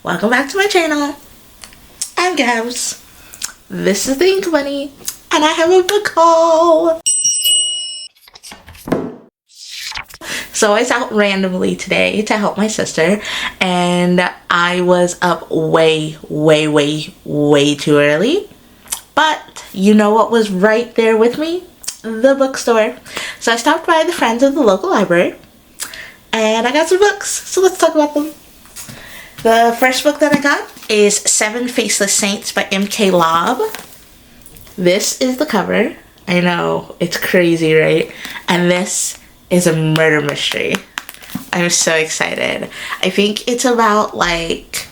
Welcome back to my channel. I'm Gabs. This is the Inkbunnie, and I have a book haul. So I was out randomly today to help my sister, and I was up way too early. But you know what was right there with me? The bookstore. So I stopped by the Friends of the local library, and I got some books. So let's talk about them. The first book that I got is Seven Faceless Saints by M.K. Lobb. This is the cover. I know, it's crazy, right? And this is a murder mystery. I'm so excited. I think it's about like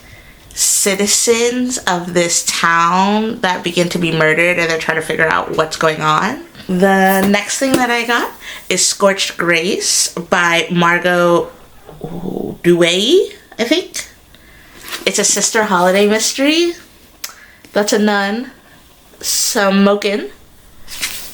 citizens of this town that begin to be murdered, and they're trying to figure out what's going on. The next thing that I got is Scorched Grace by Margot Duay, I think. It's a sister holiday mystery. That's a nun, smoking,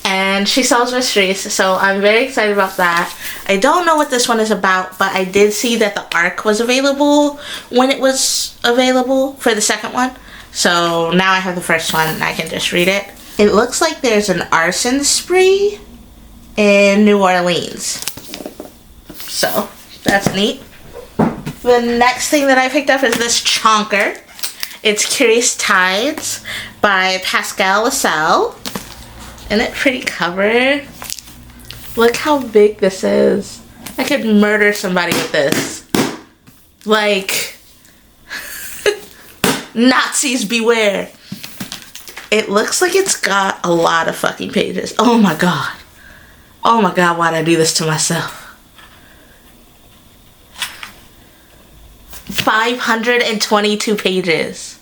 and she solves mysteries, so I'm very excited about that. I don't know what this one is about, but I did see that the ARC was available when it was available for the second one, so now I have the first one and I can just read it. It looks like there's an arson spree in New Orleans, so that's neat. The next thing that I picked up is this chonker. It's Curious Tides by Pascal Lassalle. Isn't it pretty cover? Look how big this is. I could murder somebody with this. Like, Nazis beware. It looks like it's got a lot of fucking pages. Oh my god. Oh my god, why'd I do this to myself? 522 pages.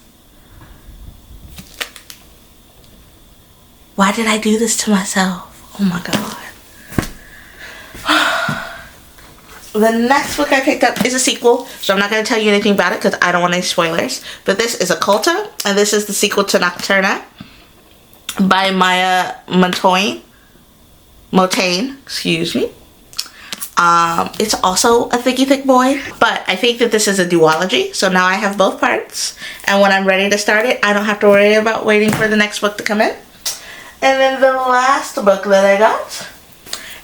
Why did I do this to myself? Oh my god. The next book I picked up is a sequel, so I'm not going to tell you anything about it because I don't want any spoilers. But this is Occulta, and this is the sequel to Nocturna by Maya Montaigne, excuse me. It's also a thicky thick boy, but I think that this is a duology, so now I have both parts, and when I'm ready to start it, I don't have to worry about waiting for the next book to come in. And then the last book that I got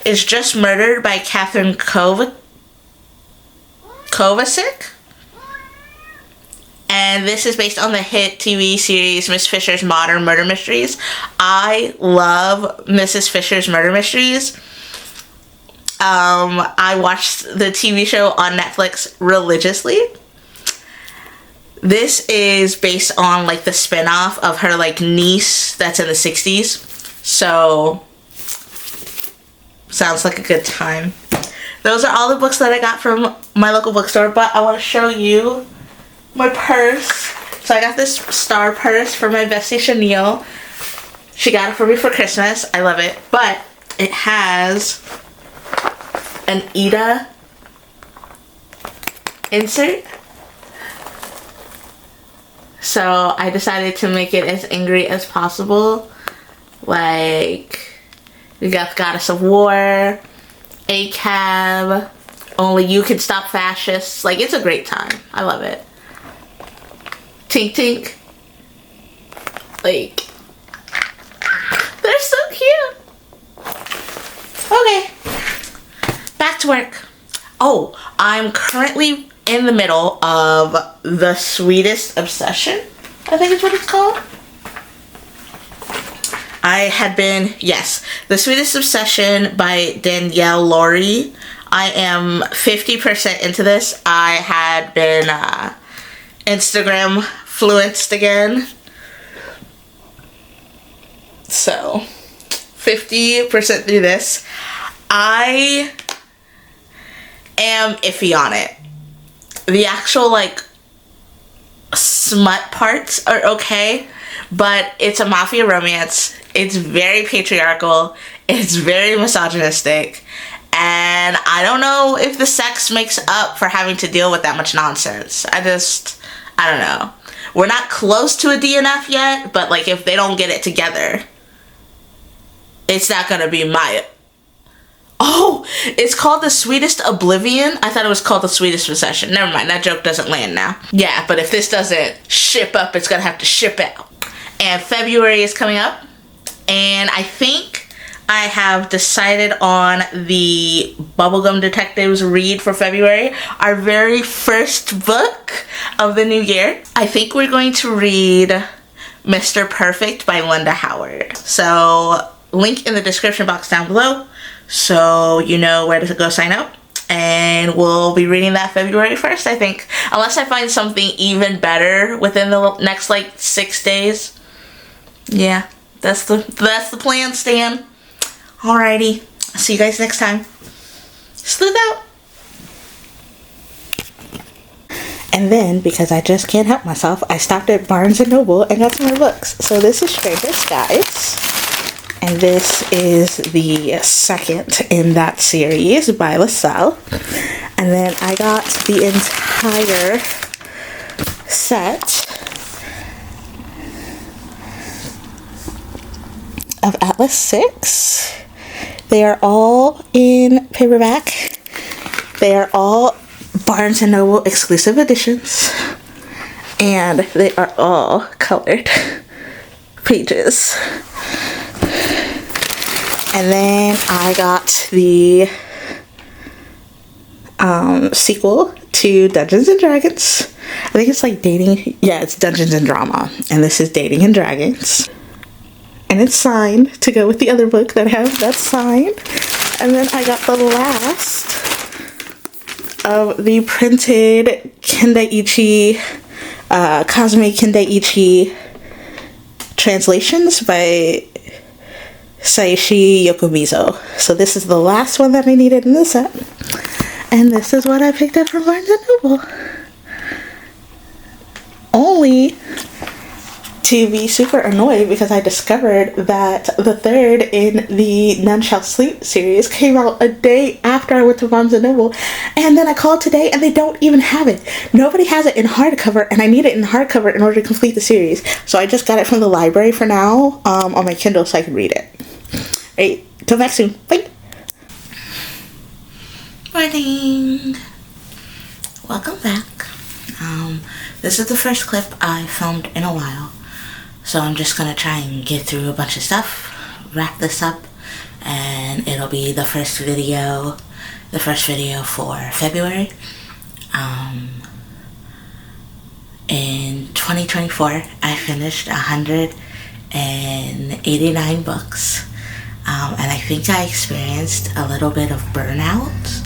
is Just Murdered by Catherine Kovacic, and this is based on the hit TV series Miss Fisher's Modern Murder Mysteries. I love Mrs. Fisher's Murder Mysteries. I watched the TV show on Netflix religiously. This is based on like the spin-off of her like niece that's in the 60s. So sounds like a good time. Those are all the books that I got from my local bookstore, but I want to show you my purse. So I got this star purse for my bestie Chanel. She got it for me for Christmas. I love it. But it has an Ida insert. So I decided to make it as angry as possible. Like, we got Goddess of War, ACAB, Only You Can Stop Fascists. Like, it's a great time. I love it. Tink Tink. Like, they're so cute. Okay. Back to work. Oh, I'm currently in the middle of The Sweetest Obsession, I think is what it's called. The Sweetest Obsession by Danielle Laurie. I am 50% into this. I had been Instagram fluenced again. So, 50% through this. I am iffy on it. The actual like smut parts are okay, but it's a mafia romance. It's very patriarchal. It's very misogynistic, and I don't know if the sex makes up for having to deal with that much nonsense. I don't know. We're not close to a DNF yet, but like if they don't get it together, it's not gonna be my Oh, it's called The Sweetest Oblivion. I thought it was called The Sweetest Recession. Never mind, that joke doesn't land now. Yeah, but if this doesn't ship up, it's gonna have to ship out. And February is coming up, and I think I have decided on the Bubblegum Detectives read for February, our very first book of the new year. I think we're going to read Mr. Perfect by Linda Howard. So, link in the description box down below so you know where to go sign up. And we'll be reading that February 1st, I think. Unless I find something even better within the next, like, 6 days. Yeah, that's the plan, Stan. Alrighty, I'll see you guys next time. Sleuth out. And then, because I just can't help myself, I stopped at Barnes & Noble and got some more books. So this is Stranger Skies. And this is the second in that series by LaSalle. And then I got the entire set of Atlas 6. They are all in paperback. They are all Barnes & Noble exclusive editions. And they are all colored pages. And then I got the sequel to Dungeons and Dragons. I think it's like dating. Yeah, it's Dungeons and Drama. And this is Dating and Dragons. And it's signed to go with the other book that I have that's signed. And then I got the last of the printed Kendaiichi, Kazumi Kendaiichi translations by Saishi Yokomizo. So this is the last one that I needed in the set. And this is what I picked up from Barnes & Noble. Only to be super annoyed because I discovered that the third in the None Shall Sleep series came out a day after I went to Barnes & Noble, and then I called today and they don't even have it. Nobody has it in hardcover, and I need it in hardcover in order to complete the series. So I just got it from the library for now on my Kindle so I can read it. Alright, till back soon. Bye! Morning! Welcome back. This is the first clip I filmed in a while. So I'm just gonna try and get through a bunch of stuff, wrap this up, and it'll be the first video for February. In 2024, I finished 189 books, and I think I experienced a little bit of burnout,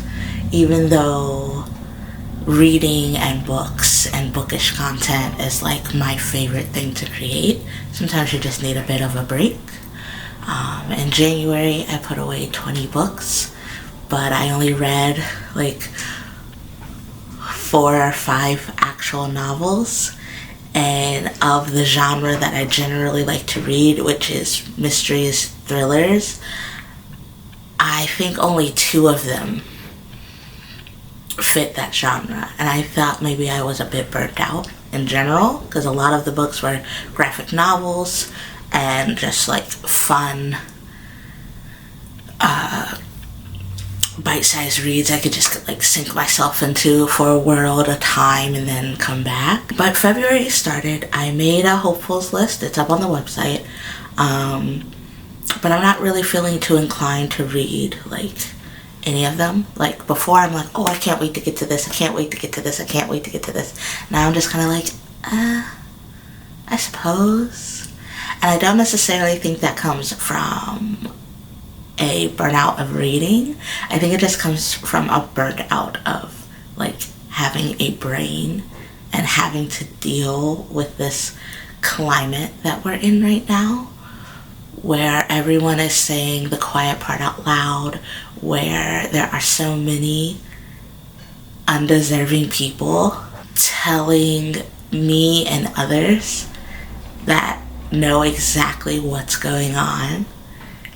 even though reading and books and bookish content is like my favorite thing to create. Sometimes you just need a bit of a break. In January I put away 20 books, but I only read like 4 or 5 actual novels, and of the genre that I generally like to read, which is mysteries, thrillers, I think only 2 of them fit that genre, and I thought maybe I was a bit burnt out in general because a lot of the books were graphic novels and just like fun bite-sized reads I could just like sink myself into for a world, a time, and then come back. But February started. I made a hopefuls list. It's up on the website, but I'm not really feeling too inclined to read like any of them. Like before I'm like, oh, I can't wait to get to this, I can't wait to get to this, I can't wait to get to this. Now I'm just kind of like, I suppose. And I don't necessarily think that comes from a burnout of reading. I think it just comes from a burnt out of like having a brain and having to deal with this climate that we're in right now, where everyone is saying the quiet part out loud, where there are so many undeserving people telling me and others that know exactly what's going on,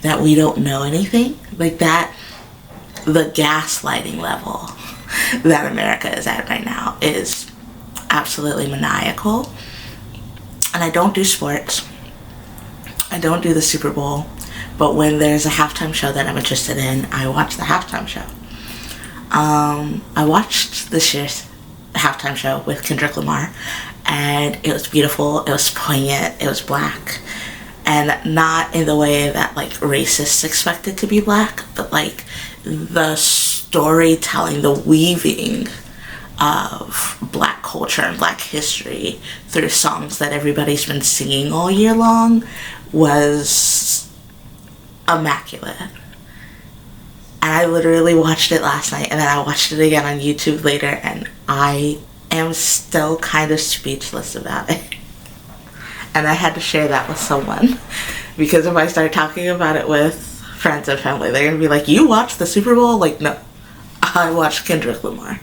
that we don't know anything. Like that, the gaslighting level that America is at right now is absolutely maniacal. And I don't do sports. I don't do the Super Bowl, but when there's a halftime show that I'm interested in, I watch the halftime show. I watched this year's halftime show with Kendrick Lamar, and it was beautiful, it was poignant, it was black, and not in the way that like racists expect it to be black, but like the storytelling, the weaving of black culture and black history through songs that everybody's been singing all year long was immaculate. And I literally watched it last night, and then I watched it again on YouTube later, and I am still kind of speechless about it. And I had to share that with someone, because if I start talking about it with friends and family, they're gonna be like, you watched the Super Bowl? Like, no, I watched Kendrick Lamar.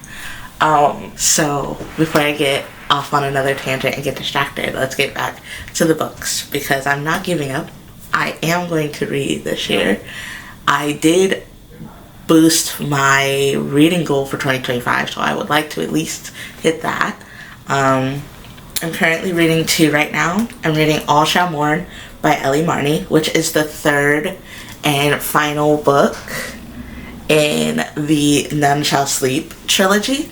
So before I get off on another tangent and get distracted, let's get back to the books, because I'm not giving up. I am going to read this year. I did boost my reading goal for 2025, so I would like to at least hit that. I'm currently reading 2 right now. I'm reading All Shall Mourn by Ellie Marney, which is the 3rd and final book in the None Shall Sleep trilogy.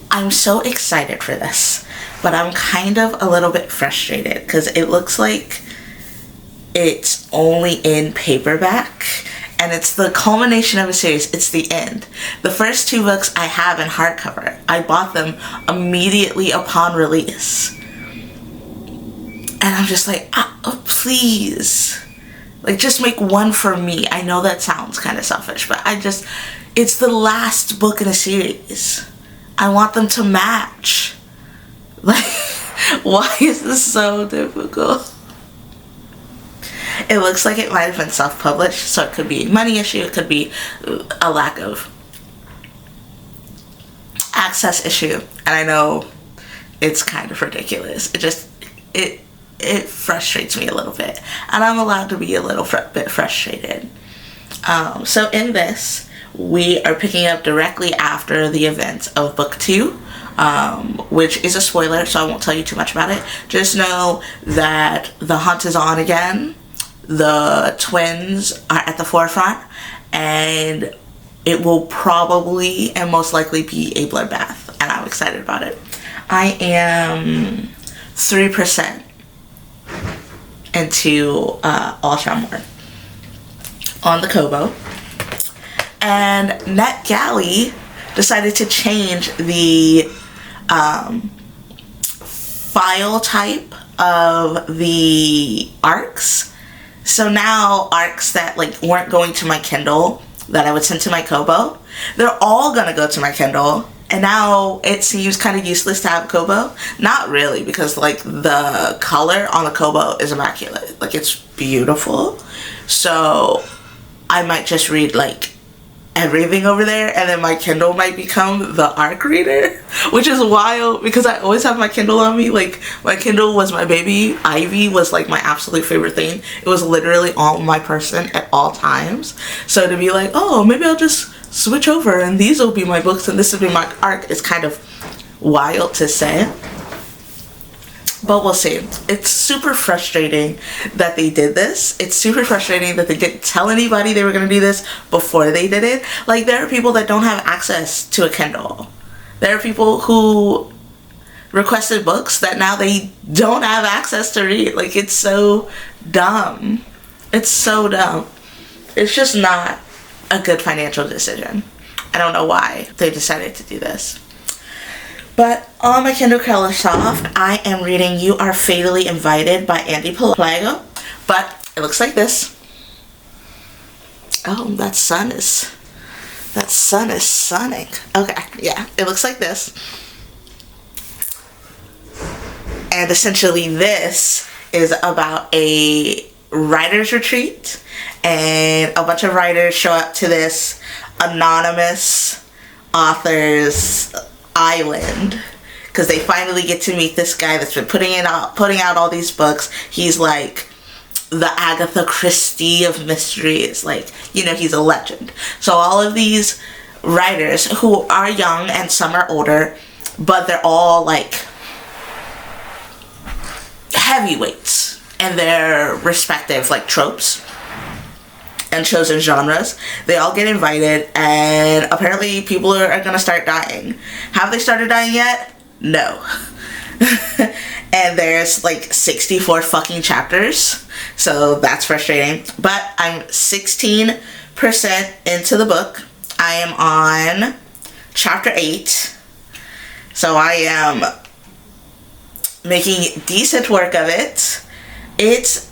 I'm so excited for this, but I'm kind of a little bit frustrated because it looks like it's only in paperback, and it's the culmination of a series. It's the end. The first 2 books I have in hardcover. I bought them immediately upon release. And I'm just like, oh, please. Like, just make one for me. I know that sounds kind of selfish, but it's the last book in a series. I want them to match. Like, why is this so difficult? It looks like it might have been self-published, so it could be a money issue, it could be a lack of access issue. And I know it's kind of ridiculous. It frustrates me a little bit. And I'm allowed to be a little bit frustrated. So in this, we are picking up directly after the events of book 2, which is a spoiler, so I won't tell you too much about it. Just know that the hunt is on again. The twins are at the forefront, and it will probably and most likely be a bloodbath, and I'm excited about it. I am 3% into All Shall Mourn on the Kobo, and NetGalley decided to change the file type of the arcs. So now arcs that like weren't going to my Kindle that I would send to my Kobo, they're all gonna go to my Kindle. And now it seems kind of useless to have Kobo. Not really, because like the color on the Kobo is immaculate. Like, it's beautiful. So I might just read like everything over there, and then my Kindle might become the ARC reader, which is wild because I always have my Kindle on me. Like, my Kindle was my baby. Ivy was like my absolute favorite thing. It was literally on my person at all times. So to be like, oh, maybe I'll just switch over and these will be my books and this will be my ARC is kind of wild to say. But we'll see. It's super frustrating that they did this. It's super frustrating that they didn't tell anybody they were going to do this before they did it. Like, there are people that don't have access to a Kindle. There are people who requested books that now they don't have access to read. Like, it's so dumb. It's so dumb. It's just not a good financial decision. I don't know why they decided to do this. But on my Kindle Color Soft, I am reading You Are Fatally Invited by Andy Pelago. But it looks like this. Oh, that sun is sunning. Okay, yeah, it looks like this. And essentially this is about a writer's retreat. And a bunch of writers show up to this anonymous author's island because they finally get to meet this guy that's been putting out all these books. He's like the Agatha Christie of mysteries. Like, you know, he's a legend. So all of these writers who are young and some are older, but they're all like heavyweights and their respective like tropes and chosen genres. They all get invited, and apparently people are gonna start dying. Have they started dying yet? No. And there's like 64 fucking chapters, so that's frustrating. But I'm 16% into the book. I am on chapter 8, so I am making decent work of it. It's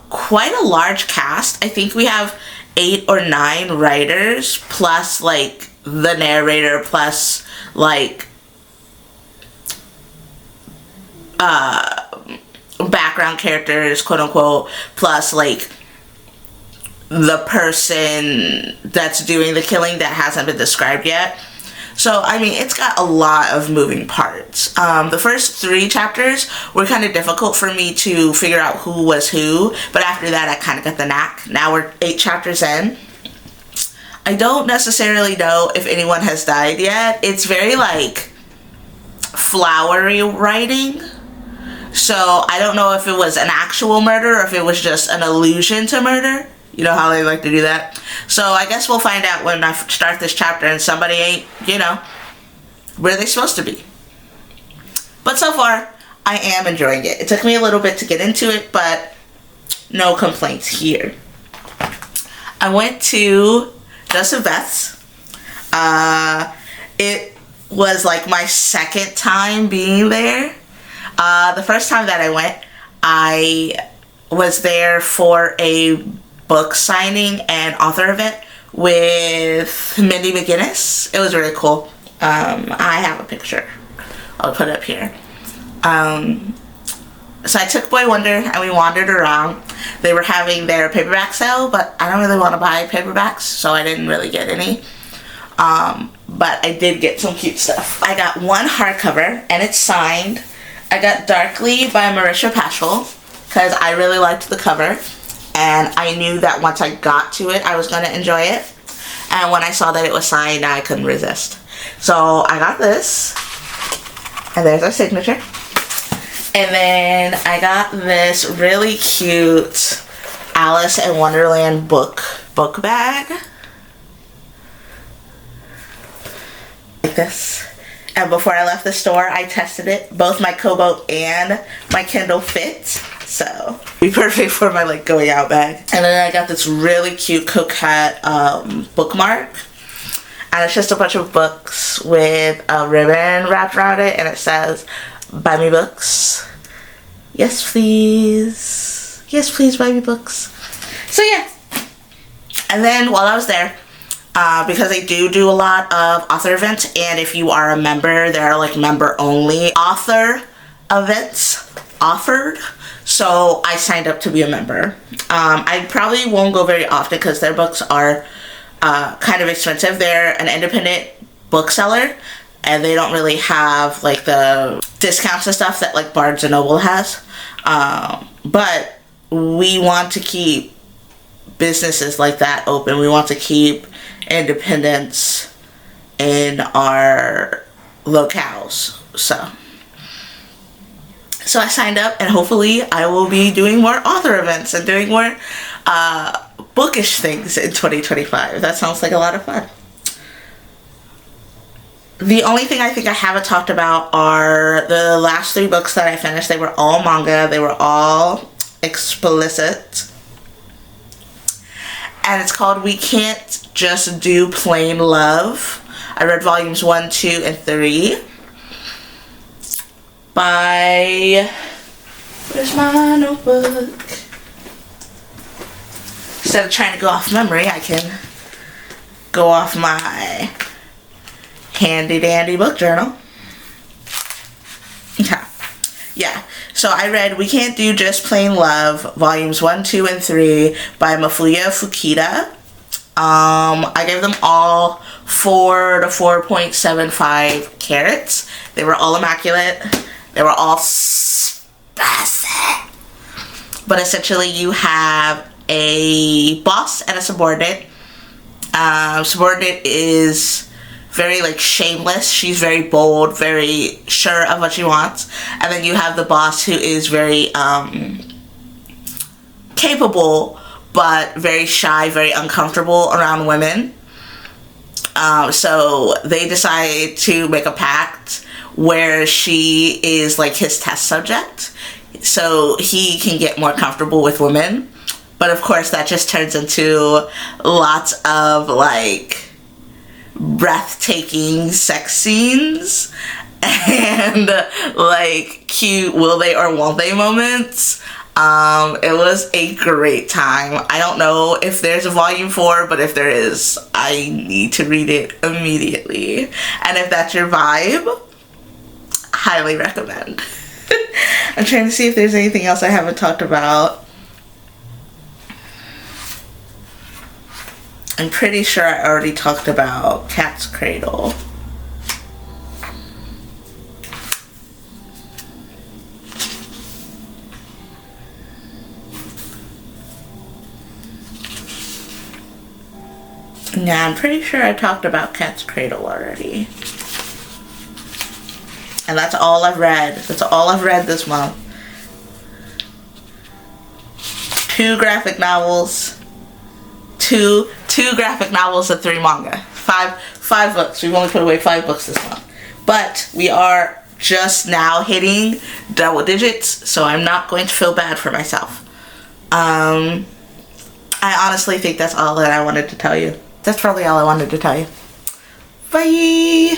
quite a large cast. I think we have 8 or 9 writers, plus like the narrator, plus like background characters, quote unquote, plus like the person that's doing the killing that hasn't been described yet. So, I mean, it's got a lot of moving parts. The first 3 chapters were kind of difficult for me to figure out who was who, but after that I kind of got the knack. Now we're 8 chapters in. I don't necessarily know if anyone has died yet. It's very like flowery writing. So I don't know if it was an actual murder or if it was just an allusion to murder. You know how they like to do that. So I guess we'll find out when I start this chapter and somebody ain't, you know, where they're supposed to be. But so far, I am enjoying it. It took me a little bit to get into it, but no complaints here. I went to Joseph Beth's. It was like my second time being there. The first time that I went, I was there for a book signing and author event with Mindy McGinnis. It was really cool. I have a picture. I'll put it up here. So I took Boy Wonder and we wandered around. They were having their paperback sale, but I don't really want to buy paperbacks, so I didn't really get any. But I did get some cute stuff. I got one hardcover and it's signed. I got Darkly by Marisha Paschal because I really liked the cover. And I knew that once I got to it, I was going to enjoy it. And when I saw that it was signed, I couldn't resist. So I got this. And there's our signature. And then I got this really cute Alice in Wonderland book bag. Like this. And before I left the store, I tested it. Both my Kobo and my Kindle fit. So, be perfect for my like going out bag. And then I got this really cute coquette bookmark. And it's just a bunch of books with a ribbon wrapped around it. And it says, buy me books. Yes, please. Yes, please buy me books. So, yeah. And then while I was there, because they do a lot of author events. And if you are a member, there are like member only author events offered. So I signed up to be a member. I probably won't go very often because their books are kind of expensive. They're an independent bookseller and they don't really have like the discounts and stuff that like Barnes and Noble has. But we want to keep businesses like that open. We want to keep independence in our locales. So I signed up and hopefully I will be doing more author events and doing more bookish things in 2025. That sounds like a lot of fun. The only thing I think I haven't talked about are the last 3 books that I finished. They were all manga. They were all explicit. And it's called We Can't Just Do Plain Love. I read volumes 1, 2, and 3. By, where's my notebook? Instead of trying to go off memory, I can go off my handy dandy book journal. Yeah. So I read We Can't Do Just Plain Love, volumes 1, 2, and 3 by Mafuya Fukita. I gave them all 4 to 4.75 carats. They were all immaculate. They were all spicy. But essentially you have a boss and a subordinate. Subordinate is very like shameless. She's very bold, very sure of what she wants. And then you have the boss who is very capable, but very shy, very uncomfortable around women. So they decide to make a pact where she is like his test subject, so he can get more comfortable with women. But of course that just turns into lots of like breathtaking sex scenes and like cute will they or won't they moments. It was a great time. I don't know if there's a volume 4, but if there is, I need to read it immediately. And if that's your vibe, highly recommend. I'm trying to see if there's anything else I haven't talked about. I'm pretty sure I already talked about Cat's Cradle. Yeah, I'm pretty sure I talked about Cat's Cradle already. And that's all I've read. That's all I've read this month. 2 graphic novels. Two graphic novels and 3 manga. Five books. We've only put away 5 books this month. But we are just now hitting double digits, so I'm not going to feel bad for myself. I honestly think that's all that I wanted to tell you. That's probably all I wanted to tell you. Bye!